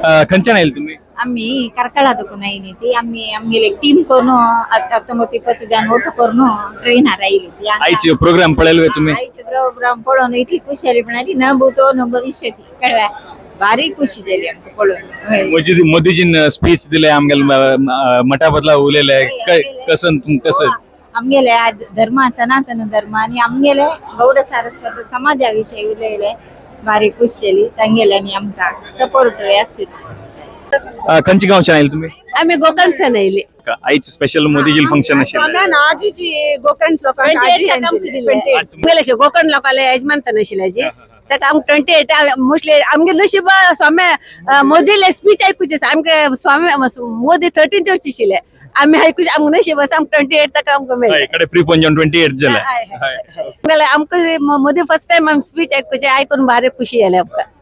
खंयच्यान आयले तुम्ही? आम्ही ಕಾರ್ಕಳ ती आम्ही आमगे टीम कोण 19-20 जण ओटो करून ट्रेन राहिली आईचे प्रोग्राम पळेलवे तुम्ही? आईचे प्रोग्राम पळून इतली खुशी आली पण आली न भूतो न भविष्य कळवा भारी खुशी झाली आमका पळून. मोदीजीन स्पीच दिले आमगेल मठा बदला उलेले कसं कसं आमगेले धर्म सनातन धर्म आणि आमगेले गौड सारस्वत समाजाविषयी उलयले भारी खुशी झाली तांगेले आणि आमका सपोर्ट आसू. खंयची गावच्यान आयले तुम्ही? आम्ही गोकर्णसन येयली. आईचे स्पेशल मोदीजी फंक्शन आशिल्ले आजीची गोकर्ण लोकांक गोकर्ण लोकांना यजमानता नाशिल्ल्याची ताका आमकां 28 मोस्टली आमगे नशीब स्वामी मोदीले स्पीच आयकुचे आमके स्वामी मोदी 13 येवचिशिल्ले आम्ही आयकुचे आमकां नशीब आसा आमकां 28 ताका आमकां मेळ्ळें. इकडे प्री पंजन 28 झाले. आमकां मोदी फर्स्ट टाइम आमी स्पीच आयकुचे आयकून भारी खुशी जाली आमकां.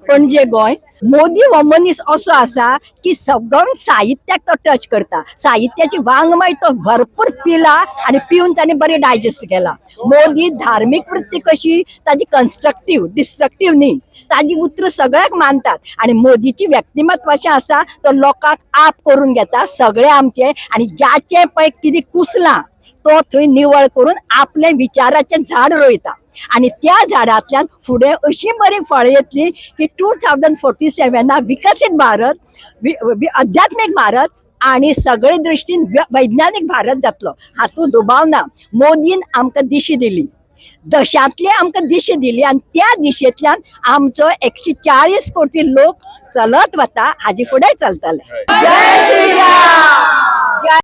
पणजे गोय मोदी हो मनीस असो आसा की सगळं साहित्याक तो टच करता. साहित्याची वांगमय तो भरपूर पिला आणि पिऊन ताणे बरे डायजेस्ट केला. मोदी धार्मिक वृत्ती कशी ताजी कन्स्ट्रक्टिव्ह डिस्ट्रक्टिव्ह न्ही ताजी उतर सगळ्याक मानतात आणि मोदीची व्यक्तिमत्व अशें आसा तो लोकांक आप करून घेता सगळे आमचे आणि ज्याचे पळय कितें कुसलां तो थंय निवळ करून आपले विचाराचे झाड रोयता आणि त्या झाडांतल्यान फुडें अशी बरी फळां येतली की 2047 विकसीत भारत आध्यात्मिक भारत आणि सगळे दृश्टीन वैज्ञानिक भारत जातलो हातूंत दुबाव ना. मोदीन आमकां दिशी दिली दशांतली आमकां दिशी दिली आणि त्या दिशेंतल्यान आमचो 140 कोटी लोक चलत वता हाजे फुडें चलतले. जय श्रीराम.